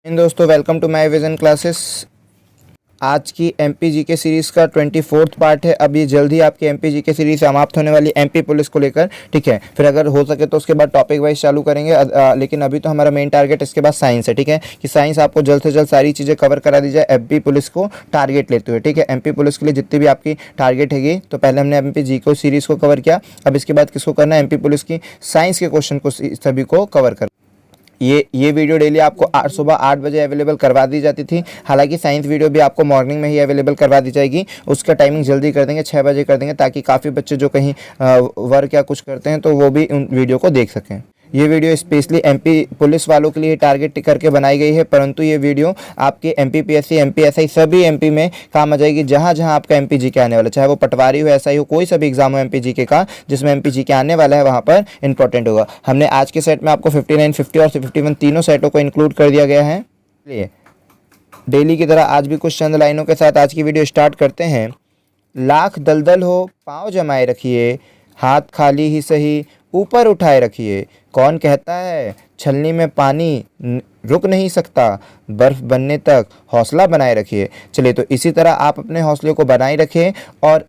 इन दोस्तों, welcome to my Vision Classes. आज की एमपी के सीरीज़ का 24वां पार्ट है। अब ये जल्दी आपकी एमपी के सीरीज़ समाप्त होने वाली एमपी पुलिस को लेकर, ठीक है। फिर अगर हो सके तो उसके बाद टॉपिक वाइज चालू करेंगे। लेकिन अभी तो हमारा मेन टारगेट इसके बाद साइंस है, ठीक है, कि साइंस आपको जल्द से जल्द सारी चीज़ें कवर करा दी जाए एमपी पुलिस को टारगेट लेते हुए, ठीक है। एमपी पुलिस के लिए जितनी भी आपकी टारगेट हैगी, तो पहले हमने एमपी को सीरीज़ को कवर किया। अब इसके बाद किसको करना है, एमपी पुलिस की साइंस के क्वेश्चन को सभी को कवर करना। ये वीडियो डेली आपको सुबह 8 बजे अवेलेबल करवा दी जाती थी। हालांकि साइंस वीडियो भी आपको मॉर्निंग में ही अवेलेबल करवा दी जाएगी। उसका टाइमिंग जल्दी कर देंगे, 6 बजे कर देंगे, ताकि काफ़ी बच्चे जो कहीं वर्क या कुछ करते हैं तो वो भी उन वीडियो को देख सकें। ये वीडियो स्पेशली एमपी पुलिस वालों के लिए टारगेट करके बनाई गई है, परंतु ये वीडियो आपके एमपीपीएससी, एमपीएसआई सभी एमपी में काम आ जाएगी। जहाँ जहाँ आपका एमपीजी के आने वाला, चाहे वो पटवारी हो, एसआई हो, कोई सा भी एग्जाम हो एमपीजी का जिसमें एमपीजी के आने वाला है, वहाँ पर इंपॉर्टेंट होगा। हमने आज के सेट में आपको 59, 50 और 51 तीनों सेटों को इंक्लूड कर दिया गया है। चलिए डेली की तरह आज भी कुछ चंद लाइनों के साथ आज की वीडियो स्टार्ट करते हैं। लाख दलदल हो पाँव जमाए रखिए, हाथ खाली ही सही ऊपर उठाए रखिए। कौन कहता है छलनी में पानी रुक नहीं सकता, बर्फ़ बनने तक हौसला बनाए रखिए। चलिए, तो इसी तरह आप अपने हौसले को बनाए रखें और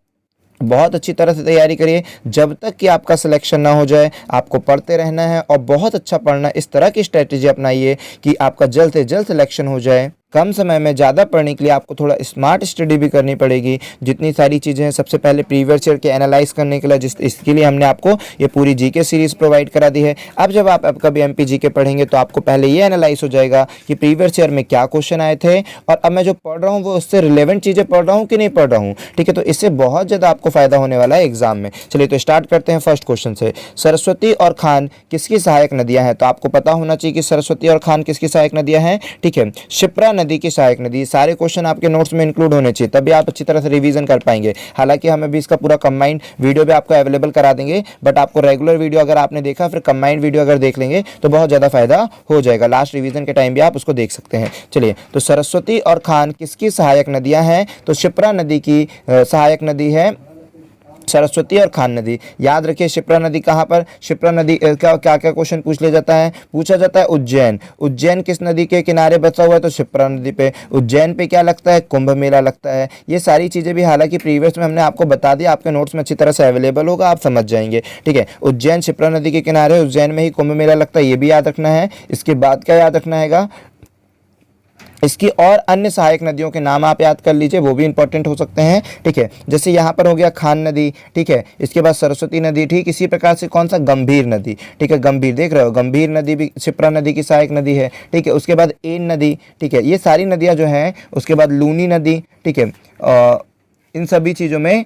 बहुत अच्छी तरह से तैयारी करिए। जब तक कि आपका सिलेक्शन ना हो जाए, आपको पढ़ते रहना है और बहुत अच्छा पढ़ना। इस तरह की स्ट्रेटजी अपनाइए कि आपका जल्द से जल्द सिलेक्शन हो जाए। कम समय में ज़्यादा पढ़ने के लिए आपको थोड़ा स्मार्ट स्टडी भी करनी पड़ेगी। जितनी सारी चीज़ें हैं, सबसे पहले प्रीवियस ईयर के एनालाइज करने के लिए इसके लिए हमने आपको ये पूरी जीके सीरीज़ प्रोवाइड करा दी है। अब जब आप कभी एमपी जीके पढ़ेंगे तो आपको पहले ये एनालाइज हो जाएगा कि प्रीवियस ईयर में क्या क्वेश्चन आए थे और अब मैं जो पढ़ रहा हूँ वो उससे रिलेवेंट चीज़ें पढ़ रहा हूँ कि नहीं पढ़ रहा हूँ, ठीक है। तो इससे बहुत ज़्यादा आपको फ़ायदा होने वाला है एग्जाम में। चलिए, तो स्टार्ट करते हैं फर्स्ट क्वेश्चन से। सरस्वती और खान किसकी सहायक नदियाँ हैं? तो आपको पता होना चाहिए कि सरस्वती और खान किसकी सहायक नदियाँ हैं, ठीक है। शिप्रा नदी की सहायक नदी। सारे क्वेश्चन आपके नोट्स में इंक्लूड होने चाहिए, तभी आप अच्छी तरह से रिवीजन कर पाएंगे। हालांकि हम अभी इसका पूरा कंबाइंड वीडियो भी आपको अवेलेबल करा देंगे, बट आपको रेगुलर वीडियो अगर आपने देखा फिर कंबाइंड वीडियो अगर देख लेंगे तो बहुत ज़्यादा फायदा हो जाएगा। लास्ट रिवीजन के टाइम भी आप उसको देख सकते हैं। चलिए, तो सरस्वती और खान किसकी सहायक नदियां हैं? तो शिप्रा नदी की सहायक नदी है सरस्वती और खान नदी। याद रखिए, शिप्रा नदी कहाँ पर, शिप्रा नदी क्या क्या क्या क्वेश्चन पूछ लिया जाता है, पूछा जाता है उज्जैन। उज्जैन किस नदी के किनारे बसा हुआ है? तो शिप्रा नदी पे। उज्जैन पे क्या लगता है? कुंभ मेला लगता है। ये सारी चीज़ें भी हालांकि प्रीवियस में हमने आपको बता दिया, आपके नोट्स में अच्छी तरह से अवेलेबल होगा, आप समझ जाएंगे, ठीक है। उज्जैन शिप्रा नदी के किनारे, उज्जैन में ही कुंभ मेला लगता है, ये भी याद रखना है। इसके बाद क्या याद रखना है, इसकी और अन्य सहायक नदियों के नाम आप याद कर लीजिए, वो भी इंपॉर्टेंट हो सकते हैं, ठीक है। जैसे यहाँ पर हो गया खान नदी, ठीक है। इसके बाद सरस्वती नदी, ठीक। इसी प्रकार से कौन सा, गंभीर नदी, ठीक है। गंभीर देख रहे हो, गंभीर नदी भी शिप्रा नदी की सहायक नदी है, ठीक है। उसके बाद एन नदी, ठीक है। ये सारी नदियाँ जो हैं, उसके बाद लूनी नदी, ठीक है। इन सभी चीज़ों में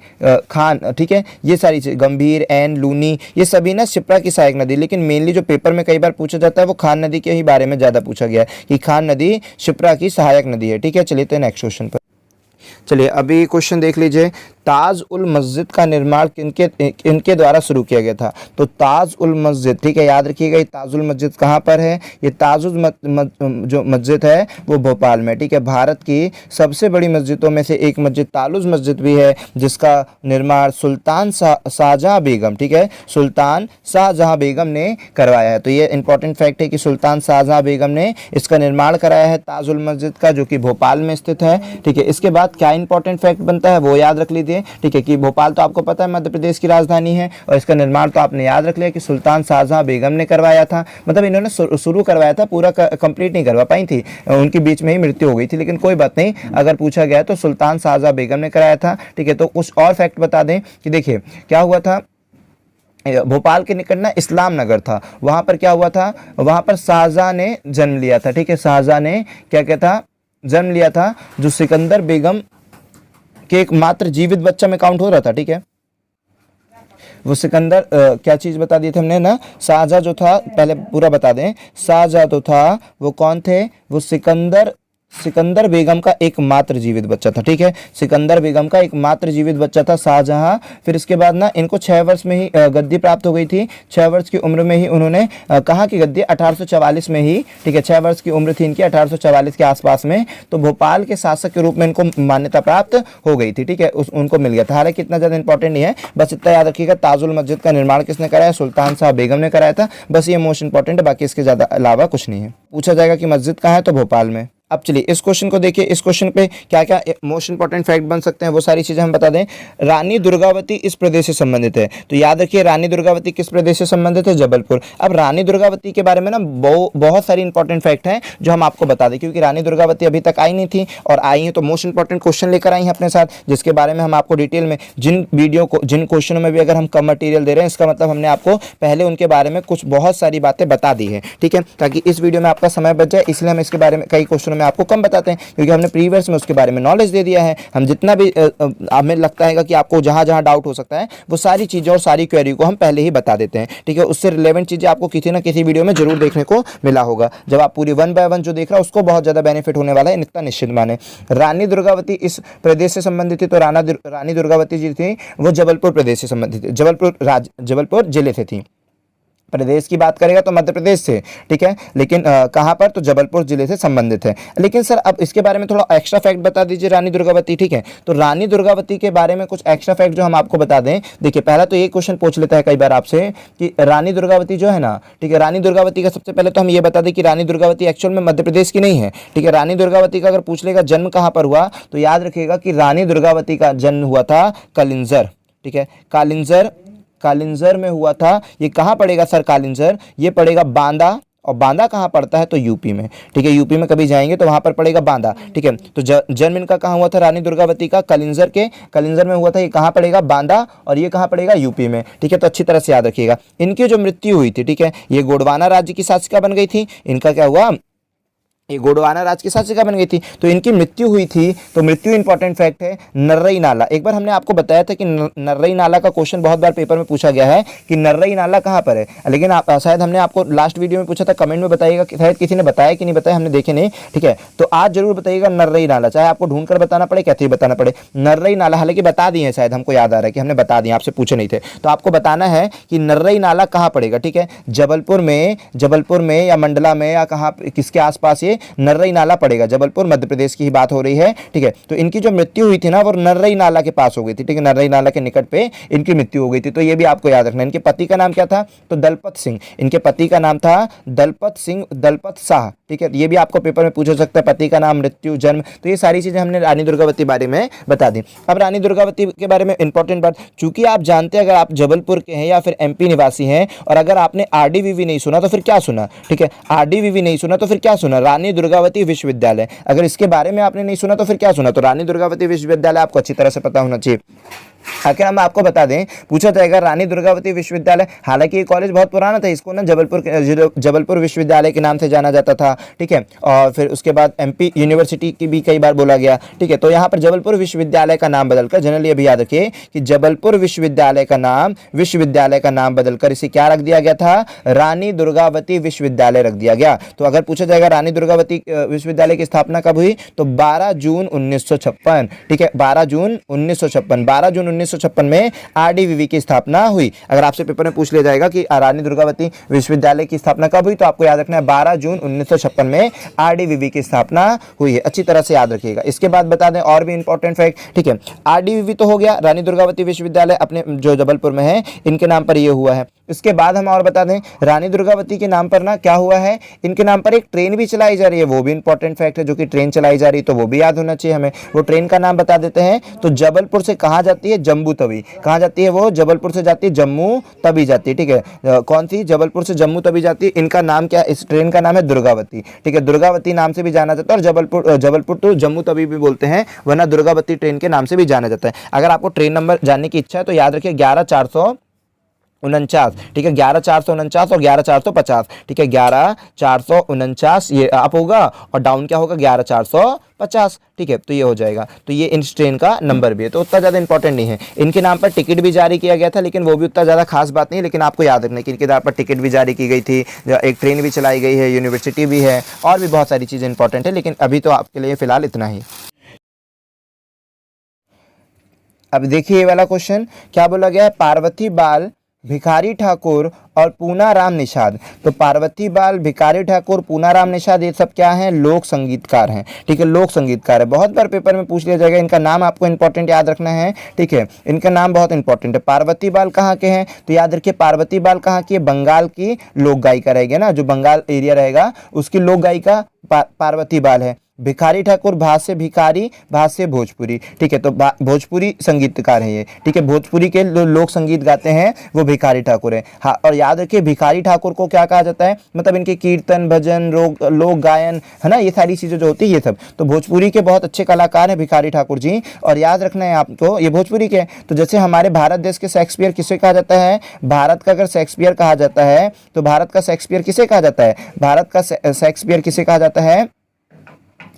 खान, ठीक है, ये सारी चीज़ गंभीर, एन, लूनी, ये सभी ना शिप्रा की सहायक नदी। लेकिन मेनली जो पेपर में कई बार पूछा जाता है वो खान नदी के ही बारे में ज़्यादा पूछा गया है कि खान नदी शिप्रा की सहायक नदी है, ठीक है। चलिए, तो नेक्स्ट क्वेश्चन पर चलिए, अभी क्वेश्चन देख लीजिए। ताज उल मस्जिद का निर्माण किनके द्वारा शुरू किया गया था? तो ताज उल मस्जिद, ठीक है, याद रखिएगा। ये ताजुल मस्जिद कहाँ पर है? ये ताजुल जो मस्जिद है वो भोपाल में, ठीक है। भारत की सबसे बड़ी मस्जिदों में से एक मस्जिद तालुज मस्जिद भी है, जिसका निर्माण सुल्तान शाहजहां बेगम, ठीक है, सुल्तान शाहजहां बेगम ने करवाया है। तो ये इंपॉर्टेंट फैक्ट है कि सुल्तान शाहजहां बेगम ने इसका निर्माण कराया है ताजुल मस्जिद का, जो कि भोपाल में स्थित है, ठीक है। इसके बाद क्या इंपॉर्टेंट फैक्ट बनता है वो याद रख लीजिए, ठीक है, कि भोपाल तो आपको पता है मध्य प्रदेश की राजधानी है, और इसका निर्माण तो आपने याद रख लिया कि सुल्तान शाहजहां बेगम ने करवाया था। मतलब इन्होंने शुरू करवाया था, पूरा कंप्लीट नहीं करवा पाई थी, उनकी बीच में ही मृत्यु हो गई थी, लेकिन कोई बात नहीं, अगर पूछा गया तो सुल्तान शाहजहां बेगम ने कराया था, ठीक है। तो कुछ और फैक्ट बता दें कि देखिए क्या हुआ था, भोपाल के निकट ना इस्लाम नगर था, वहां पर क्या हुआ था, वहां पर शाहजहां ने जन्म लिया था, ठीक है। शाहजहां ने क्या क्या था, जन्म लिया था, जो सिकंदर बेगम के एक मात्र जीवित बच्चा में काउंट हो रहा था, ठीक है। वो सिकंदर क्या चीज़ बता दी थी हमने ना, शाहजहां जो था, पहले पूरा बता दें, शाहजहां तो था वो कौन थे, वो सिकंदर सिकंदर बेगम का एकमात्र जीवित बच्चा था। ठीक है, सिकंदर बेगम का एकमात्र जीवित बच्चा था शाहजहां। फिर इसके बाद ना इनको 6 वर्ष में ही गद्दी प्राप्त हो गई थी। 6 वर्ष की उम्र में ही उन्होंने कहा कि गद्दी 1844 में ही, ठीक है, 6 वर्ष की उम्र थी इनकी 1844 के आसपास में, तो भोपाल के शासक के रूप में इनको मान्यता प्राप्त हो गई थी। ठीक है, उनको मिल गया था। हालांकि इतना ज़्यादा इंपॉर्टेंट नहीं है, बस इतना याद रखिएगा ताजुल मस्जिद का निर्माण किसने कराया, सुल्तान साहब बेगम ने कराया था। बस ये मोस्ट इंपॉर्टेंट है, बाकी इसके ज़्यादा अलावा कुछ नहीं है। पूछा जाएगा कि मस्जिद कहाँ है, तो भोपाल में। अब चलिए इस क्वेश्चन को देखिए, इस क्वेश्चन पे क्या क्या मोस्ट इंपॉर्टेंट फैक्ट बन सकते हैं वो सारी चीज़ें हम बता दें। रानी दुर्गावती इस प्रदेश से संबंधित है, तो याद रखिए रानी दुर्गावती किस प्रदेश से संबंधित है, जबलपुर। अब रानी दुर्गावती के बारे में ना बहुत सारी इंपॉर्टेंट फैक्ट हैं जो हम आपको बता दें, क्योंकि रानी दुर्गावती अभी तक आई नहीं थी और आई हैं तो मोस्ट इंपॉर्टेंट क्वेश्चन लेकर आई हैं अपने साथ, जिसके बारे में हम आपको डिटेल में जिन क्वेश्चनों में भी अगर हम कम मटीरियल दे रहे हैं, इसका मतलब हमने आपको पहले उनके बारे में कुछ बहुत सारी बातें बता दी है। ठीक है, ताकि इस वीडियो में आपका समय बच जाए, इसलिए हम इसके बारे में कई क्वेश्चनों में आपको कम बताते हैं, क्योंकि हमने प्रीवियस में उसके बारे में नॉलेज दे दिया है। हम जितना भी हमें लगता है कि आपको जहां जहां डाउट हो सकता है वो सारी चीजें और सारी क्वेरी को हम पहले ही बता देते हैं। ठीक है, उससे रिलेवेंट चीजें आपको किसी ना किसी वीडियो में जरूर देखने को मिला होगा। जब आप पूरी 1 बाय 1 जो देख रहा है उसको बहुत ज्यादा बेनिफिट होने वाला है, इतना निश्चित माने। रानी दुर्गावती इस प्रदेश से संबंधित थी, तो रानी दुर्गावती जी थी वो जबलपुर प्रदेश से संबंधित थी, जबलपुर जिले से थी। प्रदेश की बात करेगा तो मध्य प्रदेश से, ठीक है, लेकिन कहाँ पर, तो जबलपुर जिले से संबंधित है। लेकिन सर अब इसके बारे में थोड़ा एक्स्ट्रा फैक्ट बता दीजिए रानी दुर्गावती। ठीक है, तो रानी दुर्गावती के बारे में कुछ एक्स्ट्रा फैक्ट जो हम आपको बता दें। देखिए पहला तो ये क्वेश्चन पूछ लेता है कई बार आपसे कि रानी दुर्गावती जो है ना, ठीक है, रानी दुर्गावती का सबसे पहले तो हम ये बता दें कि रानी दुर्गावती एक्चुअल में मध्य प्रदेश की नहीं है। ठीक है, रानी दुर्गावती का अगर पूछ लेगा जन्म कहाँ पर हुआ, तो याद रखिएगा कि रानी दुर्गावती का जन्म हुआ था कालिंजर। ठीक है, कालिंजर में हुआ था। ये कहाँ पड़ेगा सर कालिंजर, ये पड़ेगा बांदा, और बांदा कहाँ पड़ता है, तो यूपी में। ठीक है, यूपी में कभी जाएंगे तो वहाँ पर पड़ेगा बांदा। ठीक है, तो जन्म इनका कहाँ हुआ था, रानी दुर्गावती का कालिंजर में हुआ था। ये कहाँ पड़ेगा, बांदा, और ये कहाँ पड़ेगा, यूपी में। ठीक है, तो अच्छी तरह से याद रखिएगा। इनकी जो मृत्यु हुई थी, ठीक है, ये गोंडवाना राज्य की शासिका बन गई थी। इनका क्या हुआ, ये गोंडवाना राज्य की शासिका बन गई थी, तो इनकी मृत्यु हुई थी। तो मृत्यु इंपॉर्टेंट फैक्ट है। नर्रई नाला, एक बार हमने आपको बताया था कि नर्रई नाला का क्वेश्चन बहुत बार पेपर में पूछा गया है कि नर्रई नाला कहाँ पर है, लेकिन शायद हमने आपको लास्ट वीडियो में पूछा था, कमेंट में बताइएगा कि शायद किसी ने बताया कि नहीं बताया, हमने देखे नहीं। ठीक है, तो आज जरूर बताइएगा नर्रई नाला, चाहे आपको ढूंढ कर बताना पड़े, कैसे ही बताना पड़े। नर्रई नाला हालांकि बता दिए हैं, शायद हमको याद आ रहा है कि हमने बता दिए, आपसे पूछे नहीं थे, तो आपको बताना है कि नर्रई नाला कहाँ पड़ेगा। ठीक है, जबलपुर में या मंडला में या कहाँ, किसके आसपास ये नर्रई नाला पड़ेगा। जबलपुर मध्य प्रदेश की ही बात हो रही है। ठीक है, तो इनकी जो मृत्यु हुई थी ना वो नर्रई नाला के पास हो गई थी। ठीक है, नर्रई नाला के निकट पे इनकी मृत्यु हो गई थी। तो ये भी आपको याद रखना है। इनके पति का नाम क्या था, तो दलपत सिंह। इनके पति का नाम था दलपत शाह। ठीक है, ये भी आपको पेपर में पूछा सकता है, पति का नाम, मृत्यु, जन्म। तो ये सारी चीजें हमने रानी दुर्गावती बारे में बता दी। अब रानी दुर्गावती के बारे में इंपॉर्टेंट बात, चूंकि आप जानते हैं अगर आप जबलपुर के हैं या फिर एमपी निवासी हैं और अगर आपने आरडीवीवी नहीं सुना तो फिर क्या सुना। ठीक है, आरडीवीवी नहीं सुना तो फिर क्या सुना, रानी दुर्गावती विश्वविद्यालय। अगर इसके बारे में आपने नहीं सुना तो फिर क्या सुना, तो रानी दुर्गावती विश्वविद्यालय आपको अच्छी तरह से पता होना चाहिए। आखिर हम आपको बता दें, पूछा जाएगा रानी दुर्गावती विश्वविद्यालय, हालांकि ये कॉलेज बहुत पुराना था, इसको ना जबलपुर विश्वविद्यालय के नाम से जाना जाता था। ठीक है, और फिर उसके बाद एमपी यूनिवर्सिटी की भी कई बार बोला गया। ठीक है, तो यहाँ पर जबलपुर विश्वविद्यालय का नाम बदलकर, जनरली अभी याद रखिए कि जबलपुर विश्वविद्यालय का नाम बदलकर इसे क्या रख दिया गया था, रानी दुर्गावती विश्वविद्यालय रख दिया गया। तो अगर पूछा जाएगा रानी दुर्गावती विश्वविद्यालय की स्थापना कब हुई, तो 12 जून 1956। ठीक है, 12 जून 1956 में आरडीवीवी की स्थापना हुई। अगर आपसे पेपर में पूछ लिया जाएगा कि रानी दुर्गावती विश्वविद्यालय की स्थापना कब हुई, तो आपको याद रखना है 12 जून 1956 में आरडीवीवी की स्थापना हुई है। अच्छी तरह से याद रखिएगा। इसके बाद बता दें और भी इंपॉर्टेंट फैक्ट। ठीक है, आरडीवीवी तो हो गया, रानी दुर्गावती विश्वविद्यालय अपने जो जबलपुर में है इनके नाम पर यह हुआ है। इसके बाद हम और बता दें रानी दुर्गावती के नाम पर ना क्या हुआ है, इनके नाम पर एक ट्रेन भी चलाई जा रही है, वो भी इंपॉर्टेंट फैक्ट है, जो कि ट्रेन चलाई जा रही है, तो वो भी याद होना चाहिए हमें। वो ट्रेन का नाम बता देते हैं। तो जबलपुर से कहाँ जाती है, जम्मू तवी। कहाँ जाती है वो, जबलपुर से जाती है जम्मू तवी जाती है। ठीक है, कौन सी, जबलपुर से जम्मू तवी जाती है। इनका नाम क्या, इस ट्रेन का नाम है दुर्गावती। ठीक है, दुर्गावती नाम से भी जाना जाता है, और जबलपुर तो जम्मू तवी भी बोलते हैं, वरना दुर्गावती ट्रेन के नाम से भी जाना जाता है। अगर आपको ट्रेन नंबर जानने की इच्छा है तो याद रखिए 11400 उनचास, ठीक है, 11,449 और 11,450, ठीक है, 11,449 ये अप होगा और डाउन क्या होगा 11,450, ठीक है। तो ये हो जाएगा, तो ये इस ट्रेन का नंबर भी है, तो उतना ज़्यादा इंपॉर्टेंट नहीं है। इनके नाम पर टिकट भी जारी किया गया था, लेकिन वो भी उतना ज़्यादा खास बात नहीं है, लेकिन आपको याद रखना है कि इनके नाम पर टिकट भी जारी की गई थी, एक ट्रेन भी चलाई गई है, यूनिवर्सिटी भी है, और भी बहुत सारी चीज़ें इंपॉर्टेंट है, लेकिन अभी तो आपके लिए फ़िलहाल इतना ही। अब देखिए ये वाला क्वेश्चन क्या बोला गया है, पार्वती बाल, भिखारी ठाकुर और पूनाराम निषाद। तो पार्वती बाल, भिखारी ठाकुर, पूनाराम निषाद, ये सब क्या हैं, लोक संगीतकार हैं, ठीक है, लोक संगीतकार है। बहुत बार पेपर में पूछ लिया जाएगा, इनका नाम आपको इंपॉर्टेंट याद रखना है, ठीक है, इनका नाम बहुत इंपॉर्टेंट है। पार्वती बाल कहाँ के हैं, तो याद रखिए पार्वती बाल कहाँ की है, बंगाल की लोक गायिका रहेगी ना, जो बंगाल एरिया रहेगा उसकी लोक गायिका पार्वती बाल है। भिखारी ठाकुर, भाष्य भिखारी, भाष्य भोजपुरी, ठीक है, तो भोजपुरी संगीतकार हैं ये, ठीक है, भोजपुरी के लोक संगीत गाते हैं वो भिखारी ठाकुर है। हाँ, और याद रखिए भिखारी ठाकुर को क्या कहा जाता है, मतलब इनके कीर्तन, भजन, लोक गायन, है ना, ये सारी चीज़ें जो होती है ये सब, तो भोजपुरी के बहुत अच्छे कलाकार हैं भिखारी ठाकुर जी। और याद रखना है आपको, ये भोजपुरी के, तो जैसे हमारे भारत देश के शेक्सपियर किसे कहा जाता है, भारत का अगर शेक्सपियर कहा जाता है तो भारत का शेक्सपियर किसे कहा जाता है, भारत का शेक्सपियर किसे कहा जाता है,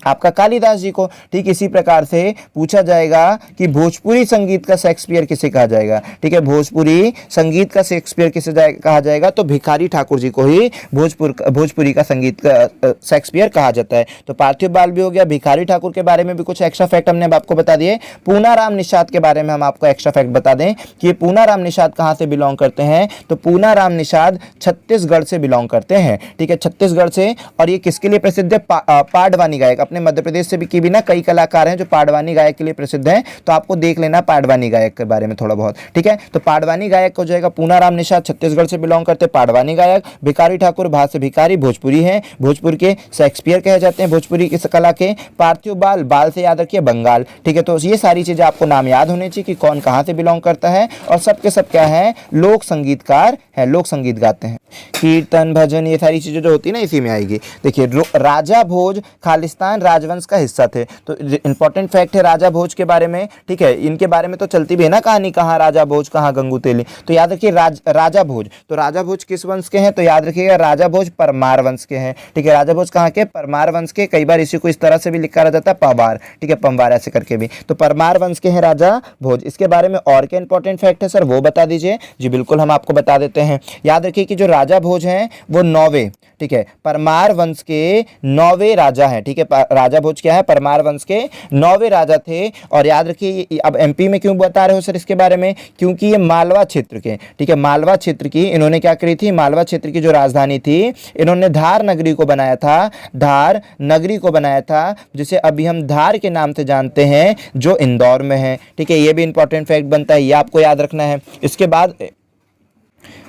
आपका कालिदास जी को। ठीक इसी प्रकार से पूछा जाएगा कि भोजपुरी संगीत का शेक्सपियर किसे कहा जाएगा, ठीक है, भोजपुरी संगीत का शेक्सपियर किसे कहा जाएगा, तो भिखारी ठाकुर जी को ही भोजपुरी का संगीत का शेक्सपियर कहा जाता है। तो पार्थिव बाल भी हो गया, भिखारी ठाकुर के बारे में भी कुछ एक्स्ट्रा फैक्ट हमने आपको बता दिए। पूनाराम निषाद के बारे में हम आपको एक्स्ट्रा फैक्ट बता दें कि ये पूनाराम निषाद कहाँ से बिलोंग करते हैं, तो पूनाराम निषाद छत्तीसगढ़ से बिलोंग करते हैं, ठीक है, छत्तीसगढ़ से। और ये किसके लिए प्रसिद्ध है, पाडवानी गायक, अपने मध्य प्रदेश से भी ना कई कलाकार हैं जो पाडवानी गायक के लिए प्रसिद्ध हैं, तो आपको देख लेना पाडवानी गायक के बारे में थोड़ा बहुत, ठीक है। तो पाडवानी गायक हो जाएगा पूनाराम निषाद, छत्तीसगढ़ से बिलोंग करते हैं, पाडवानी गायक। भिखारी ठाकुर, भाष्य भिखारी, भोजपुरी हैं, भोजपुर के शेक्सपियर कहे जाते हैं भोजपुरी की कला के। पार्थिव बाल, बाल से याद रखिए बंगाल, ठीक है। तो ये सारी चीजें आपको नाम याद होने चाहिए कि कौन कहाँ से बिलोंग करता है, और सब के सब क्या है, लोक संगीतकार है, लोक संगीत गाते हैं। कीर्तन, भजन, ये सारी चीजें जो होती है ना इसी में आएगी। देखिए राजा भोज खालिस्तान राजवंश का हिस्सा थे, तो इंपॉर्टेंट फैक्ट है राजा भोज के बारे में, ठीक है। इनके बारे में तो चलती भी है ना कहानी, कहाँ राजा भोज कहाँ गंगू तेली, तो याद रखिए राजा भोज। तो राजा भोज किस वंश के हैं, तो याद रखिएगा राजा भोज परमार वंश के हैं, ठीक है। राजा भोज कहाँ के, परमार वंश के। कई बार इसी को इस तरह से भी लिखा जाता है पवार, ठीक है, पंवार ऐसे करके भी। तो परमार वंश के हैं राजा भोज। इसके बारे में और क्या इंपॉर्टेंट फैक्ट है सर, वो बता दीजिए। जी बिल्कुल, हम आपको बता देते हैं। याद रखिए कि जो राजा भोज हैं वो 9वें, ठीक है, परमार वंश के 9वें राजा हैं, ठीक है। राजा भोज क्या है, परमार वंश के 9वें राजा थे। और याद रखिए, अब एमपी में क्यों बता रहे हो सर इसके बारे में, क्योंकि ये मालवा क्षेत्र के, ठीक है, मालवा क्षेत्र की इन्होंने क्या करी थी, मालवा क्षेत्र की जो राजधानी थी इन्होंने धार नगरी को बनाया था, धार नगरी को बनाया था, जिसे अभी हम धार के नाम से जानते हैं, जो इंदौर में है, ठीक है। ये भी इंपॉर्टेंट फैक्ट बनता है, ये आपको याद रखना है। इसके बाद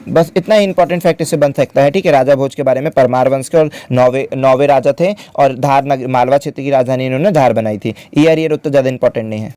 बस इतना ही इंपॉर्टेंट फैक्ट इससे बन सकता है, ठीक है, राजा भोज के बारे में, परमार वंश के और 9वें राजा थे, और धार मालवा क्षेत्र की राजधानी इन्होंने धार बनाई थी। ईयर उतना ज़्यादा इंपॉर्टेंट नहीं है।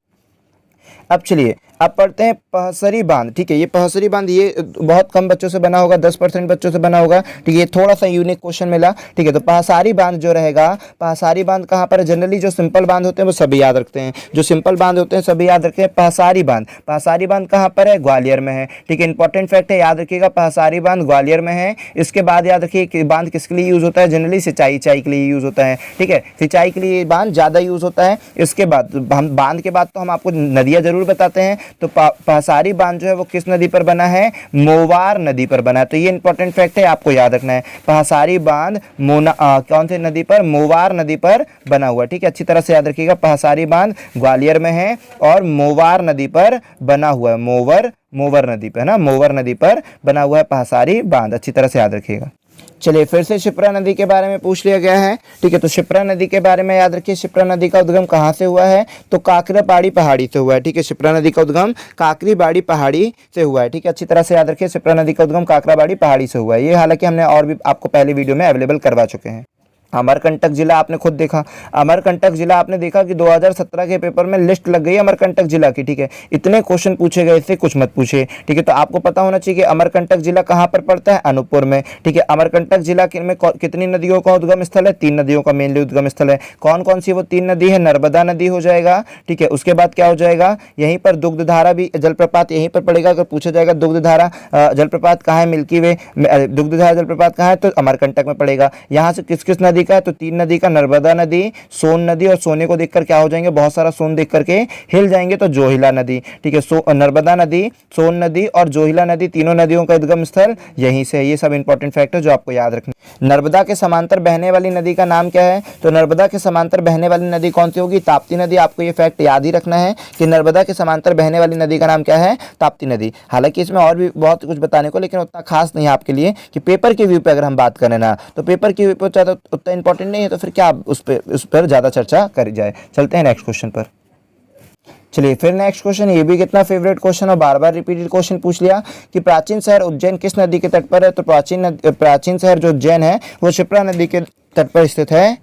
अब चलिए अब पढ़ते हैं पहसरी बांध, ठीक है। ये पहसरी बांध ये बहुत कम बच्चों से बना होगा, 10% बच्चों से बना होगा, ठीक है। ये थोड़ा सा यूनिक क्वेश्चन मिला, ठीक है। तो पहसारी बांध जो रहेगा, पहसारी बांध कहाँ पर है, जनरली जो सिंपल बांध होते हैं वो सभी याद रखते हैं, जो सिंपल बांध होते हैं सभी याद रखते हैं। पहसारी बांध, पहसारी बांध कहाँ पर है, ग्वालियर में है, ठीक है। इंपॉर्टेंट फैक्ट है, याद रखिएगा, पहसारी बांध ग्वालियर में है। इसके बाद याद रखिए बांध किसके लिए यूज होता है, जनरली सिंचाई के लिए यूज होता है, ठीक है, सिंचाई के लिए बांध ज़्यादा यूज होता है। इसके बाद हम बांध के बाद तो हम आपको नदियाँ जरूर बताते हैं। तो पहसारी बांध जो है वो किस नदी पर बना है, मोवार नदी पर बना है। तो ये इंपॉर्टेंट फैक्ट है, आपको याद रखना है। पहसारी बांध कौन सी नदी पर, मोवार नदी पर बना हुआ, ठीक है, अच्छी तरह से याद रखिएगा। पहसारी बांध ग्वालियर में है और मोवार नदी पर बना हुआ है, मोवर नदी पर, है ना, मोवर नदी पर बना हुआ है पहसारी बांध, अच्छी तरह से याद रखिएगा। चलिए फिर से शिप्रा नदी के बारे में पूछ लिया गया है, ठीक है। तो शिप्रा नदी के बारे में याद रखिए, शिप्रा नदी का उद्गम कहाँ से हुआ है, तो काकराबाड़ी पहाड़ी से हुआ है, ठीक है। शिप्रा नदी का उद्गम काकरीबाड़ी पहाड़ी से हुआ है, ठीक है, अच्छी तरह से याद रखिए। शिप्रा नदी का उद्गम काकराबाड़ी पहाड़ी से हुआ है। ये हालांकि हमने और भी आपको पहले वीडियो में अवेलेबल करवा चुके हैं। अमरकंटक जिला आपने खुद देखा, अमरकंटक जिला आपने देखा कि 2017 के पेपर में लिस्ट लग गई अमरकंटक जिला की, ठीक है। इतने क्वेश्चन पूछे गए, इससे कुछ मत पूछे, ठीक है। तो आपको पता होना चाहिए कि अमरकंटक जिला कहाँ पर पड़ता है, अनूपपुर में, ठीक है। अमरकंटक जिला में कितनी नदियों का उद्गम स्थल है, 3 नदियों का मेनली उद्गम स्थल है। कौन कौन सी वो 3 नदी है, नर्मदा नदी हो जाएगा, ठीक है। उसके बाद क्या हो जाएगा, यहीं पर दुग्धधारा भी जलप्रपात यहीं पर पड़ेगा। अगर पूछा जाएगा दुग्धधारा जलप्रपात कहाँ है, मिल्की वे दुग्धधारा जलप्रपात कहाँ है, तो अमरकंटक में पड़ेगा। यहाँ से किस किस नदी का है, तो 3 नदी का, नर्मदा नदी, सोन नदी, और सोने को देखकर क्या हो जाएंगे, बहुत सारा सोन देख करके हिल जाएंगे, तो जोहिला नदी, ठीक है। नर्मदा नदी, सोन नदी और जोहिला नदी, तीनों नदियों का उद्गम स्थल यहीं से है। ये सब इंपॉर्टेंट फैक्ट है जो आपको याद रखना। नर्मदा के समांतर बहने वाली नदी का नाम क्या है, तो नर्मदा के समांतर बहने वाली नदी कौन सी होगी, ताप्ती नदी। आपको ये फैक्ट याद ही रखना है कि नर्मदा के समांतर बहने वाली नदी का नाम क्या है, ताप्ती नदी। हालांकि इसमें और भी बहुत कुछ बताने को, लेकिन उतना खास नहीं है आपके लिए कि पेपर के व्यू पे अगर हम बात करें ना, तो पेपर के व्यू पे उतना इंपॉर्टेंट नहीं है, तो फिर क्या उस पर ज़्यादा चर्चा करी जाए। चलते हैं नेक्स्ट क्वेश्चन पर। चलिए फिर नेक्स्ट क्वेश्चन, ये भी कितना फेवरेट क्वेश्चन और बार बार रिपीटेड क्वेश्चन पूछ लिया कि प्राचीन शहर उज्जैन किस नदी के तट पर है, तो प्राचीन शहर जो उज्जैन है वो क्षिप्रा नदी के तट पर स्थित है,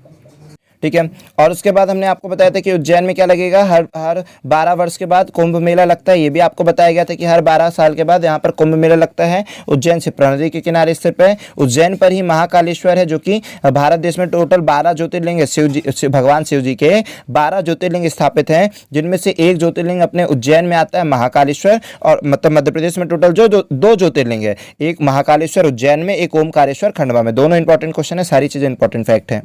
ठीक है। और उसके बाद हमने आपको बताया था कि उज्जैन में क्या लगेगा, हर 12 वर्ष के बाद कुंभ मेला लगता है। ये भी आपको बताया गया था कि हर 12 साल के बाद यहाँ पर कुंभ मेला लगता है। उज्जैन क्षिप्रा नदी के किनारे स्थित है। उज्जैन पर ही महाकालेश्वर है, जो कि भारत देश में टोटल 12 ज्योतिर्लिंग है। भगवान शिव जी के 12 ज्योतिर्लिंग स्थापित हैं, जिनमें से एक ज्योतिर्लिंग अपने उज्जैन में आता है, महाकालेश्वर। और मतलब मध्य प्रदेश में टोटल जो 2 ज्योतिर्लिंग है, एक महाकालेश्वर उज्जैन में, एक ओमकारेश्वर खंडवा में। दोनों इंपॉर्टेंट क्वेश्चन है, सारी चीजें इंपॉर्टेंट फैक्ट है।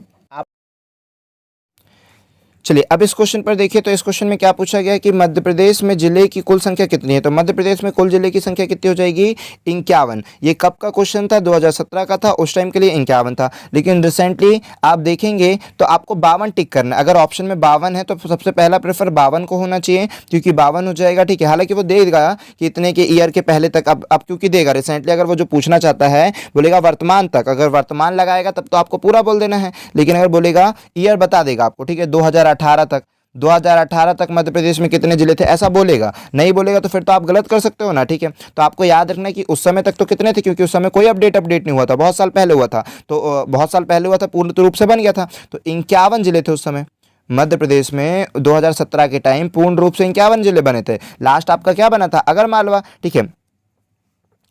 चलिए अब इस क्वेश्चन पर देखिए, तो इस क्वेश्चन में क्या पूछा गया है कि मध्य प्रदेश में जिले की कुल संख्या कितनी है, तो मध्य प्रदेश में कुल जिले की संख्या कितनी हो जाएगी, 51। ये कब का क्वेश्चन था, 2017 का था, उस टाइम के लिए 51 था। लेकिन रिसेंटली आप देखेंगे तो आपको 52 टिक करना है। अगर ऑप्शन में 52 है तो सबसे पहला प्रेफर 52 को होना चाहिए, क्योंकि 52 हो जाएगा, ठीक है। हालांकि वो देगा कि इतने के ईयर के पहले तक, अब क्योंकि देगा रिसेंटली, अगर वो जो पूछना चाहता है बोलेगा वर्तमान तक, अगर वर्तमान लगाएगा तब तो आपको पूरा बोल देना है। लेकिन अगर बोलेगा ईयर बता देगा आपको, ठीक है, 2018 तक, 2018 तक मध्य प्रदेश में कितने जिले थे ऐसा बोलेगा। नहीं बोलेगा तो फिर तो आप गलत कर सकते हो ना, ठीक है। तो आपको याद रखना है कि उस समय तक तो कितने थे, क्योंकि उस समय कोई अपडेट नहीं हुआ था, बहुत साल पहले हुआ था। तो बहुत साल पहले हुआ था, पूर्ण रूप से बन गया था। तो 51 जिले थे उस समय मध्य प्रदेश में। 2017 के टाइम पूर्ण रूप से 51 जिले बने थे। लास्ट आपका क्या बना था, अगर मालवा, ठीक है।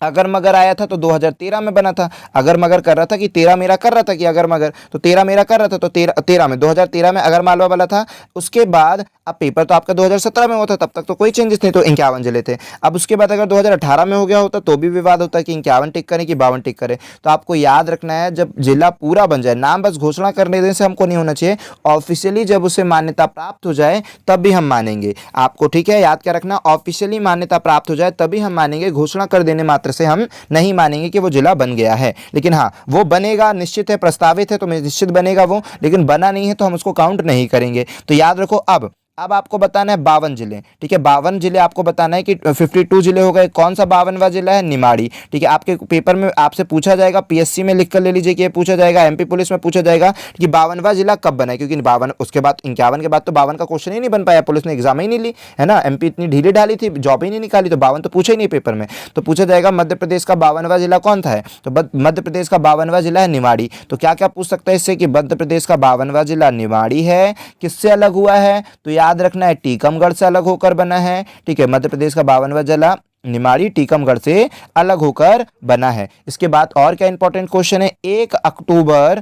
अगर मगर आया था तो 2013 में बना था। अगर मगर कर रहा था कि 13 मेरा कर रहा था कि अगर मगर, तो 13 मेरा कर रहा था, तो 13 में 2013 में अगर मालवा वाला था। उसके बाद अब पेपर तो आपका 2017 में हुआ था, तब तक तो कोई चेंजेस नहीं, तो 51 जिले थे। अब उसके बाद अगर 2018 में हो गया होता तो भी विवाद होता कि 51 टिक करें कि 52 टिक करें। तो आपको याद रखना है, जब जिला पूरा बन जाए, नाम बस घोषणा करने देने से हमको नहीं होना चाहिए, ऑफिशियली जब उसे मान्यता प्राप्त हो जाए तब भी हम मानेंगे आपको, ठीक है। याद क्या रखना, ऑफिशियली मान्यता प्राप्त हो जाए तभी हम मानेंगे, घोषणा कर देने मात्र से हम नहीं मानेंगे कि वो जिला बन गया है। लेकिन हाँ, वो बनेगा, निश्चित है, प्रस्तावित है तो निश्चित बनेगा वो, लेकिन बना नहीं है तो हम उसको काउंट नहीं करेंगे। तो याद रखो, अब आपको बताना है 52 जिले, ठीक है। 52 जिले आपको बताना है कि 52 जिले हो गए। कौन सा 52वां जिला है, निमाड़ी, ठीक है। आपके पेपर में आपसे पूछा जाएगा, पीएससी में लिख कर ले लीजिए कि ये पूछा जाएगा, एमपी पुलिस में पूछा जाएगा कि 52वां जिला कब बना है, क्योंकि 52 उसके बाद 51 के बाद तो 52 का क्वेश्चन ही नहीं बन पाया, पुलिस ने एग्जाम ही नहीं ली है ना, एमपी इतनी ढीली डाली थी, जॉब ही नहीं निकाली, तो 52 तो पूछा ही नहीं पेपर में। तो पूछा जाएगा मध्य प्रदेश का 52वां जिला कौन था है, तो मध्य प्रदेश का 52वां जिला है निमाड़ी। तो क्या क्या पूछ सकता है इससे कि मध्य प्रदेश का 52वां जिला निमाड़ी है, किससे अलग हुआ है, तो याद रखना है टीकमगढ़ से अलग होकर बना है, ठीक है। मध्य प्रदेश का 52वां जिला निमाड़ी टीकमगढ़ से अलग होकर बना है। इसके बाद और क्या इंपॉर्टेंट क्वेश्चन है, 1 अक्टूबर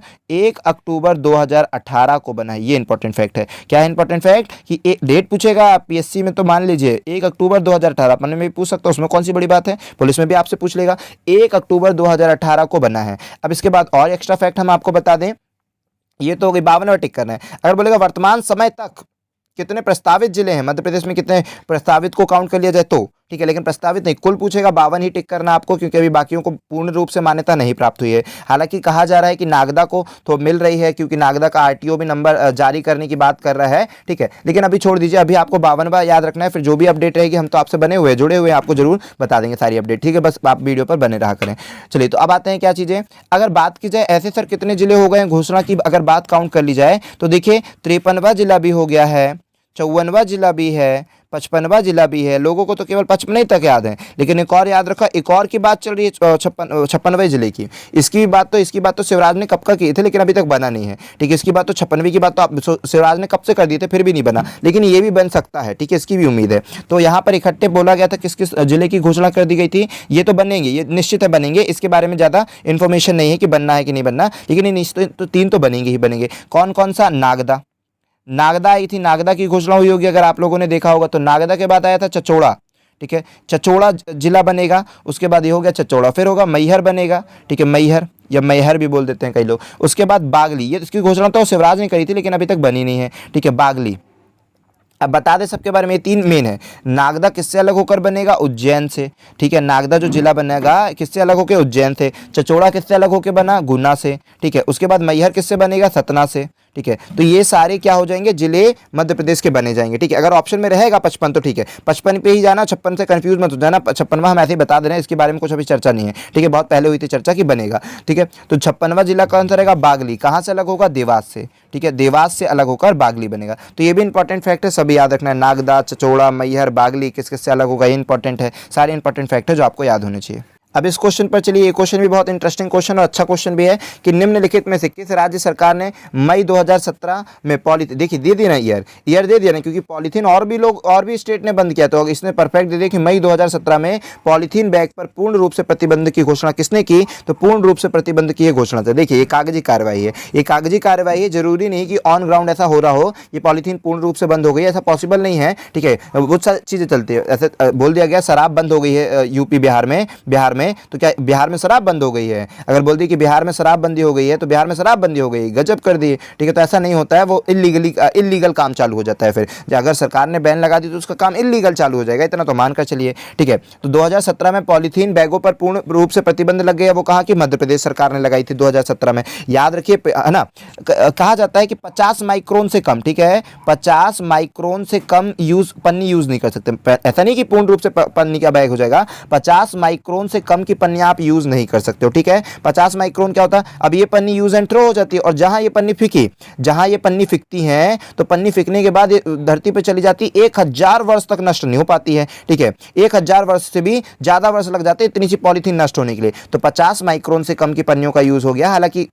2018 को बना है। ये इंपॉर्टेंट फैक्ट है। क्या है इंपॉर्टेंट फैक्ट कि एक डेट पूछेगा पीएससी में, तो मान लीजिए 1 अक्टूबर 2018, अपने में भी पूछ सकता हूँ, उसमें कौन सी बड़ी बात है, पुलिस में भी आपसे पूछ लेगा। 1 अक्टूबर 2018 को बना है। अब इसके बाद और एक्स्ट्रा फैक्ट हम आपको बता दें, ये तो हो गई 52वां टिक करना है। अगर बोलेगा वर्तमान समय तक कितने प्रस्तावित जिले हैं मध्य प्रदेश में, कितने प्रस्तावित को काउंट कर लिया जाए तो, ठीक है। लेकिन प्रस्तावित नहीं, कुल पूछेगा 52 ही टिक करना आपको, क्योंकि अभी बाकियों को पूर्ण रूप से मान्यता नहीं प्राप्त हुई है। हालांकि कहा जा रहा है कि नागदा को तो मिल रही है, क्योंकि नागदा का आरटीओ भी नंबर जारी करने की बात कर रहा है, ठीक है। लेकिन अभी छोड़ दीजिए, अभी आपको 52वां याद रखना है। फिर जो भी अपडेट रहेगी, हम तो आपसे बने हुए जुड़े हुए, आपको जरूर बता देंगे सारी अपडेट, ठीक है। बस आप वीडियो पर बने रहा करें। चलिए, तो अब आते हैं क्या चीज़ें, अगर बात की जाए ऐसे सर कितने जिले हो गए घोषणा की, अगर बात काउंट कर ली जाए तो देखिए 53वां जिला भी हो गया है, 54वां जिला भी है, 55वां जिला भी है। लोगों को तो केवल 55 ही तक याद है, लेकिन एक और याद रखो, एक और की बात चल रही है 56वें जिले की। इसकी बात तो शिवराज ने कब का किए थे, लेकिन अभी तक बना नहीं है। ठीक है, इसकी बात तो 56वीं की बात तो आप शिवराज ने कब से कर दिए थे, फिर भी नहीं बना, लेकिन ये भी बन सकता है। ठीक है, इसकी भी उम्मीद है। तो यहाँ पर इकट्ठे बोला गया था किस किस जिले की घोषणा कर दी गई थी। ये तो बनेंगे, ये निश्चित है बनेंगे, इसके बारे में ज़्यादा इन्फॉर्मेशन नहीं है कि बनना है कि नहीं बनना, लेकिन ये निश्चित तो 3 तो बनेंगे ही बनेंगे। कौन कौन सा? नागदा, नागदा आई थी, नागदा की घोषणा हुई होगी अगर आप लोगों ने देखा होगा। तो नागदा के बाद आया था चचोड़ा। ठीक है, चचोड़ा जिला बनेगा। उसके बाद ये हो गया चचोड़ा, फिर होगा मैहर बनेगा। ठीक है, मैहर या मैहर भी बोल देते हैं कई लोग। उसके बाद बागली, ये इसकी घोषणा तो शिवराज ने करी थी, लेकिन अभी तक बनी नहीं है। ठीक है, बागली। अब बता दें सबके बारे में, ये 3 मेन है। नागदा किससे अलग होकर बनेगा? उज्जैन से। ठीक है, नागदा जो जिला बनेगा किससे अलग होकर? उज्जैन से। चचोड़ा किससे अलग होकर बना? गुना से। ठीक है, उसके बाद मैहर किससे बनेगा? सतना से। ठीक है, तो ये सारे क्या हो जाएंगे? जिले मध्य प्रदेश के बने जाएंगे। ठीक है, अगर ऑप्शन में रहेगा 55 तो ठीक है, 55 पे ही जाना, 56 से कंफ्यूज मत हो जाना। 56वां हम ऐसे ही बता दे रहे हैं, इसके बारे में कुछ अभी चर्चा नहीं है। ठीक है, बहुत पहले हुई थी चर्चा कि बनेगा। ठीक है, तो 56वां जिला कौन सा रहेगा? बागली। कहाँ से अलग होगा? देवास से। ठीक है, देवास से अलग होकर बागली बनेगा। तो ये भी इंपॉर्टेंट फैक्ट है, सभी याद रखना है। नागदा, चचोड़ा, मैहर, बागली किस किस से अलग होगा, ये इंपॉर्टेंट है। सारे इंपॉर्टेंट फैक्ट है जो आपको याद होने चाहिए। अब इस क्वेश्चन पर चलिए, ये क्वेश्चन भी बहुत इंटरेस्टिंग क्वेश्चन और अच्छा क्वेश्चन भी है कि निम्नलिखित में से किस राज्य सरकार ने मई 2017 में पॉलीथीन, देखिए दे दिया ना, ईयर दे दिया ना, क्योंकि पॉलीथीन और भी स्टेट ने बंद किया, तो इसने परफेक्ट दे दिया कि मई 2017 में पॉलीथीन बैग पर पूर्ण रूप से प्रतिबंध की घोषणा किसने की? तो पूर्ण रूप से प्रतिबंध की घोषणा था। देखिए, ये कागजी कार्रवाई है, ये कागजी कार्रवाई है। जरूरी नहीं कि ऑन ग्राउंड ऐसा हो रहा हो, ये पॉलीथीन पूर्ण रूप से बंद हो गई, ऐसा पॉसिबल नहीं है। ठीक है, बहुत सारी चीज़ें चलती है। ऐसे बोल दिया गया शराब बंद हो गई है यूपी बिहार में, तो क्या बिहार में शराब बंद हो गई है? अगर बोल दी कि बिहार में शराब बंदी हो गई है, तो बिहार में शराब बंदी हो गई, गजब कर दी। ठीक है, तो ऐसा नहीं होता है, वो इलीगल काम चालू हो जाता है। फिर अगर सरकार ने बैन लगा दी तो उसका काम इलीगल चालू हो जाएगा, इतना तो मानकर चलिए। ठीक है, तो 2017 में पॉलीथीन बैगों पर पूर्ण रूप से प्रतिबंध लग गया। वो कहा कि मध्य प्रदेश सरकार ने लगाई थी 2017 में, याद रखिए, है ना। कहा जाता है कि 50 माइक्रोन से कम, ठीक है, 50 माइक्रोन से कम पन्नी यूज नहीं कर सकते। ऐसा नहीं कि पूर्ण रूप से पन्नी का बैग हो जाएगा, 50 माइक्रोन से कम की पन्नी आप यूज नहीं कर सकते हो। ठीक है, 50 माइक्रोन क्या होता है? अब ये पन्नी यूज एंड थ्रो हो जाती है, और जहां ये पन्नी फिकती है, तो पन्नी फिकने के बाद ये धरती पर चली जाती है, 1000 वर्ष तक नष्ट नहीं हो पाती है। ठीक है, 1000 वर्ष से भी ज्यादा वर्ष लग जाते हैं इतनी सी पॉलीथीन नष्ट होने के लिए। तो 50 माइक्रोन से कम की पन्नियों का यूज हो गया। हालांकि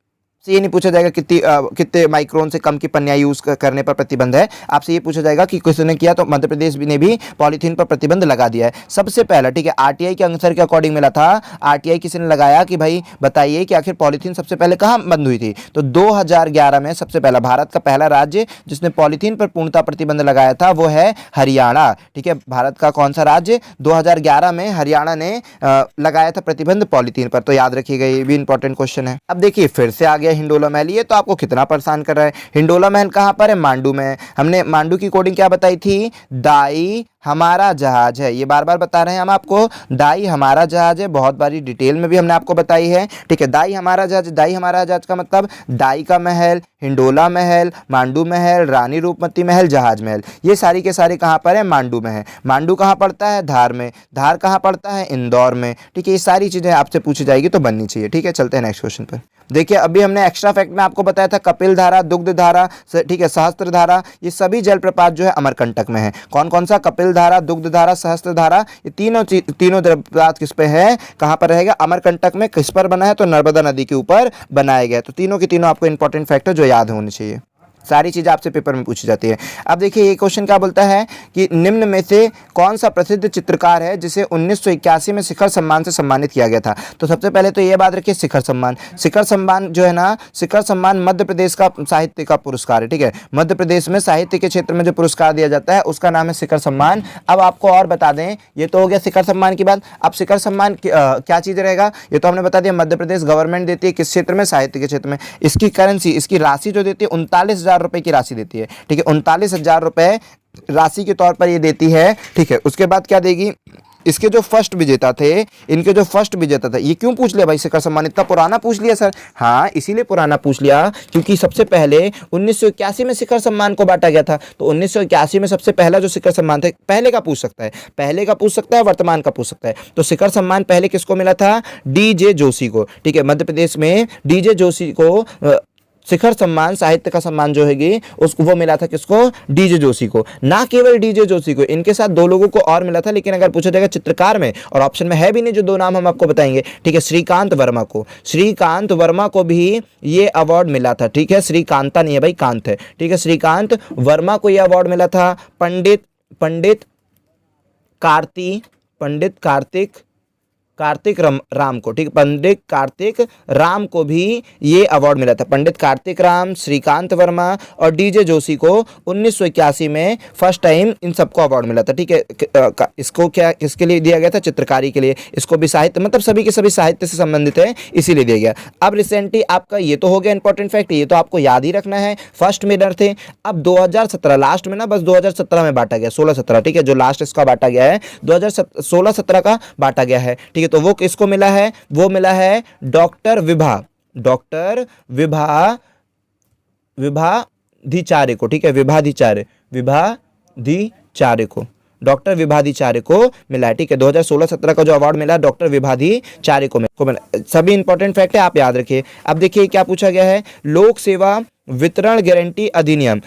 से ये नहीं पूछा जाएगा कितने माइक्रोन से कम की पन्नियां यूज करने पर प्रतिबंध है। आपसे ये पूछा जाएगा कि किसने किया, तो मध्य प्रदेश ने भी पॉलीथीन पर प्रतिबंध लगा दिया है सबसे पहला। ठीक है, आरटीआई के आंसर के अकॉर्डिंग मिला था। आरटीआई किसी ने लगाया कि भाई बताइए कि आखिर पॉलीथीन सबसे पहले कहाँ बंद हुई थी? तो 2011 में सबसे पहला, भारत का पहला राज्य जिसने पॉलीथीन पर पूर्णतः प्रतिबंध लगाया था वो है हरियाणा। ठीक है, भारत का कौन सा राज्य? 2011 में हरियाणा ने लगाया था प्रतिबंध पॉलीथीन पर। तो याद रखिएगा, ये भी इंपॉर्टेंट क्वेश्चन है। अब देखिए, फिर से आ गया हिंडोला महल। ये तो आपको कितना परेशान कर रहा है। हिंडोला महल कहां पर है? मांडू में। हमने मांडू की कोडिंग क्या बताई थी? दाई हमारा जहाज है। ये बार बार बता रहे हैं हम आपको, दाई हमारा जहाज है, बहुत बारी डिटेल में भी हमने आपको बताई है। ठीक है, दाई हमारा जहाज, दाई हमारा जहाज का मतलब दाई का महल, हिंडोला महल, मांडू महल, रानी रूपमती महल, जहाज महल, ये सारी के सारे कहाँ पर है? मांडू में है। मांडू कहाँ पड़ता है? धार में। धार कहाँ पड़ता है? इंदौर में। ठीक है, ये सारी चीजें आपसे पूछी जाएगी तो बननी चाहिए। ठीक है, चलते हैं नेक्स्ट क्वेश्चन पर। देखिए, अभी हमने एक्स्ट्रा फैक्ट में आपको बताया था कपिल धारा, दुग्ध धारा, ठीक है, सहस्त्र धारा, ये सभी जलप्रपात जो है अमरकंटक में है। कौन कौन सा? कपिल धारा, दुग्ध धारा, सहस्त्र धारा, ये तीनों जलप्रपात किस पे है? कहां पर रहेगा? अमरकंटक में। किस पर बना है? तो नर्मदा नदी के ऊपर बनाया गया। तो तीनों के तीनों आपको इंपॉर्टेंट फैक्टर जो याद होने चाहिए। सारी चीज़ें आपसे पेपर में पूछी जाती है। अब देखिए, ये क्वेश्चन क्या बोलता है कि निम्न में से कौन सा प्रसिद्ध चित्रकार है जिसे 1981 में शिखर सम्मान से सम्मानित किया गया था? तो सबसे पहले तो ये बात रखिए, शिखर सम्मान, शिखर सम्मान जो है ना, शिखर सम्मान मध्य प्रदेश का साहित्य का पुरस्कार है। ठीक है, मध्य प्रदेश में साहित्य के क्षेत्र में जो पुरस्कार दिया जाता है उसका नाम है शिखर सम्मान। अब आपको और बता दें, ये तो हो गया शिखर सम्मान की बात। अब शिखर सम्मान क्या चीज़ रहेगा? ये तो हमने बता दिया, मध्य प्रदेश गवर्नमेंट देती है। किस क्षेत्र में? साहित्य के क्षेत्र में। इसकी करेंसी, इसकी राशि जो देती है 39,000 रुपए की राशि देती है। ठीक है, 39,000 रुपए राशि के तौर पर ये देती है। ठीक है, उसके बाद क्या देगी? इसके जो फर्स्ट विजेता थे, इनके जो फर्स्ट विजेता था, ये क्यों पूछ लिया भाई शिखर सम्मान? इतना पुराना पूछ लिया सर? हाँ, इसीलिए पुराना पूछ लिया क्योंकि सबसे पहले 1981 में शिखर सम्मान को बांटा गया था। तो 1981 में सबसे पहला जो शिखर सम्मान था, पहले का पूछ सकता है, पहले का पूछ सकता है, वर्तमान का पूछ सकता है। तो शिखर सम्मान पहले किसको मिला था? डीजे जोशी को। ठीक है, मध्य प्रदेश में डीजे जोशी को शिखर सम्मान, साहित्य का सम्मान जो है उसको वो मिला था किसको, डीजे जोशी को। ना केवल डीजे जोशी को, इनके साथ 2 लोगों को और मिला था, लेकिन अगर पूछा जाएगा चित्रकार में, और ऑप्शन में है भी नहीं जो 2 नाम हम आपको बताएंगे, ठीक है, श्रीकांत वर्मा को, श्रीकांत वर्मा को भी ये अवार्ड मिला था, ठीक है, श्रीकांता नहीं है भाई, कांत है, ठीक है, श्रीकांत वर्मा को यह अवार्ड मिला था। पंडित कार्तिक राम को, ठीक, पंडित कार्तिक राम को भी ये अवार्ड मिला था। पंडित कार्तिक राम, श्रीकांत वर्मा और डीजे जोशी को 1981 में फर्स्ट टाइम इन सबको अवार्ड मिला था, ठीक है। इसको क्या किसके लिए दिया गया था, चित्रकारी के लिए। इसको भी साहित्य, मतलब सभी के सभी साहित्य से संबंधित है, इसीलिए दिया गया। अब रिसेंटली आपका ये तो हो गया इंपॉर्टेंट फैक्ट, ये तो आपको याद ही रखना है, फर्स्ट विनर थे। अब 2017 लास्ट में ना, बस 2017 में बांटा गया, 16-17, ठीक है, जो लास्ट इसका बांटा गया है 2016-17 का बांटा गया है, ठीक है। तो वो किसको मिला है, वो मिला है डॉक्टर विभाधिचार्य को, ठीक है, विभाधिचार्य को, डॉक्टर विभाधिचार्य को मिला है, ठीक है। 2016-17 का जो अवार्ड मिला डॉक्टर विभाधिचार्य को मिला। सभी इंपॉर्टेंट फैक्ट है, आप याद रखिए। अब देखिए क्या पूछा गया है, लोक सेवा वितरण गारंटी अधिनियम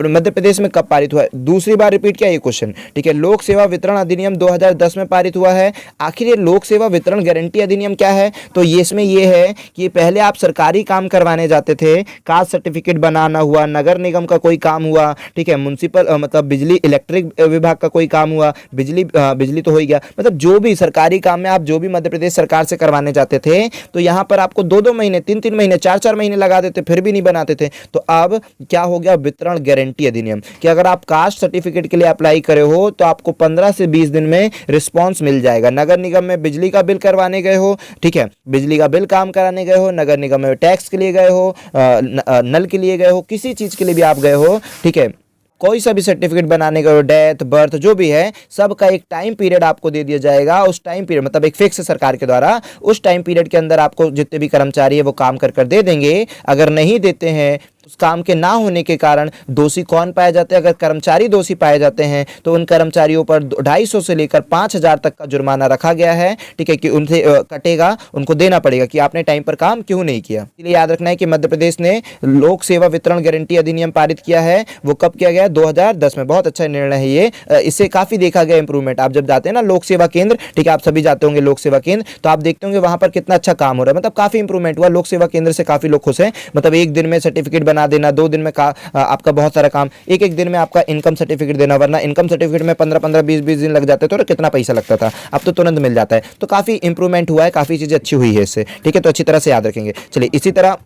मध्य प्रदेश में कब पारित हुआ है। दूसरी बार रिपीट किया ये क्वेश्चन, ठीक है। लोक सेवा वितरण अधिनियम 2010 में पारित हुआ है। आखिर ये लोक सेवा वितरण गारंटी अधिनियम क्या है, तो ये इसमें ये है कि पहले आप सरकारी काम करवाने जाते थे, कास्ट सर्टिफिकेट बनाना हुआ, नगर निगम का कोई काम हुआ, ठीक है, म्युनिसिपल मतलब बिजली इलेक्ट्रिक विभाग का कोई काम हुआ, बिजली तो हो ही गया, मतलब जो भी सरकारी काम में आप जो भी मध्य प्रदेश सरकार से करवाने जाते थे, तो यहाँ पर आपको 2-2 महीने, 3-3 महीने, 4-4 महीने लगा देते, फिर भी नहीं बनाते थे। तो अब क्या हो गया, वितरण गारंटी अधिनियम, कि अगर आप कास्ट सर्टिफिकेट के लिए अप्लाई करे हो तो आपको 15 से 20 दिन में रिस्पांस मिल जाएगा। नगर निगम में बिजली का बिल करवाने गए हो, ठीक है, बिजली का बिल काम कराने गए हो, नगर निगम में टैक्स के लिए गए हो, नल के लिए गए हो, किसी चीज के लिए भी आप गए हो, ठीक है, कोई सा भी सर्टिफिकेट बनाने का, डेथ बर्थ जो भी है, सबका एक टाइम पीरियड आपको दे दिया जाएगा। उस टाइम पीरियड मतलब एक फिक्स सरकार के द्वारा, उस टाइम पीरियड के अंदर आपको जितने भी कर्मचारी है वो काम कर दे देंगे। अगर नहीं देते हैं, उस काम के ना होने के कारण दोषी कौन पाए जाते हैं, अगर कर्मचारी दोषी पाए जाते हैं तो उन कर्मचारियों पर 250 से लेकर 5000 तक का जुर्माना रखा गया है, ठीक है, कि उनसे कटेगा, उनको देना पड़ेगा कि आपने टाइम पर काम क्यों नहीं किया। इसलिए याद रखना है कि मध्य प्रदेश ने लोक सेवा वितरण गारंटी अधिनियम पारित किया है। वो कब किया गया, 2010 में। बहुत अच्छा निर्णय है ये, इससे काफी देखा गया इंप्रूवमेंट। आप जब जाते हैं ना लोक सेवा केंद्र, ठीक है, आप सभी जाते होंगे लोक सेवा केंद्र, तो आप देखते होंगे वहां पर कितना अच्छा काम हो रहा है, मतलब काफी इंप्रूवमेंट हुआ लोक सेवा केंद्र से, काफी लोग खुश हैं। मतलब 1 दिन में सर्टिफिकेट बना देना, 2 दिन में आपका बहुत सारा काम, एक दिन में आपका इनकम सर्टिफिकेट देना, वरना इनकम सर्टिफिकेट में 15-15, 20-20 दिन लग जाते थे तो कितना पैसा लगता था, अब तो तुरंत मिल जाता है। तो काफी इंप्रूवमेंट हुआ है, काफी चीजें अच्छी हुई है इससे, ठीक है, तो अच्छी तरह से याद रखेंगे। चलिए, इसी तरह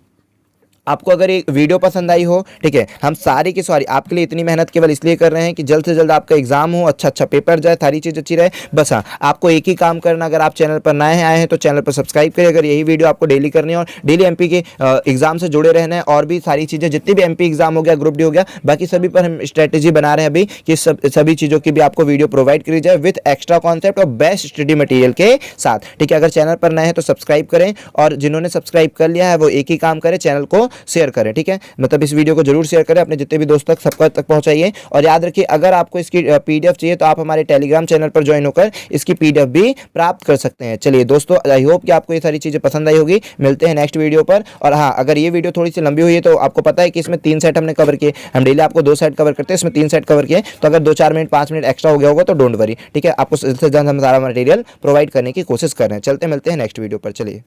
आपको अगर एक वीडियो पसंद आई हो, ठीक है, हम सारी की सारी आपके लिए इतनी मेहनत केवल इसलिए कर रहे हैं कि जल्द से जल्द आपका एग्जाम हो, अच्छा पेपर जाए, सारी चीज़ अच्छी रहे। बस हाँ, आपको एक ही काम करना, अगर आप चैनल पर नए आए हैं तो चैनल पर सब्सक्राइब करिए। अगर यही वीडियो आपको डेली करनी है और डेली एमपी के एग्जाम से जुड़े रहना है, और भी सारी चीज़ें, जितनी भी एमपी एग्जाम हो गया, ग्रुप डी हो गया, बाकी सभी पर हम स्ट्रेटेजी बना रहे हैं अभी कि सभी चीज़ों की भी आपको वीडियो प्रोवाइड करी जाए विथ एक्स्ट्रा कॉन्सेप्ट और बेस्ट स्टडी मटीरियल के साथ, ठीक है। अगर चैनल पर नए हैं तो सब्सक्राइब करें, और जिन्होंने सब्सक्राइब कर लिया है वो एक ही काम करें, चैनल को शेयर करें, ठीक है। मतलब इस वीडियो को जरूर शेयर करें, अपने जितने भी दोस्त तक सबका तक पहुंचाइए। और याद रखिए, अगर आपको इसकी पीडीएफ चाहिए तो आप हमारे टेलीग्राम चैनल पर ज्वाइन होकर इसकी पीडीएफ भी प्राप्त कर सकते हैं। चलिए दोस्तों, आई होप कि आपको ये सारी चीजें पसंद आई होगी। मिलते हैं नेक्स्ट वीडियो पर। और हाँ, अगर ये वीडियो थोड़ी सी लंबी हुई है तो आपको पता है कि इसमें 3 सेट हमने कवर किए, हम डेली आपको 2 सेट कवर करते हैं, इसमें 3 सेट कवर किए, तो अगर 2-4 मिनट 5 मिनट एक्स्ट्रा हो गया होगा तो डोंट वरी, ठीक है। आपको जल्द से जल्द हम सारा मटेरियल प्रोवाइड करने की कोशिश कर रहे हैं। चलते मिलते हैं नेक्स्ट वीडियो पर, चलिए।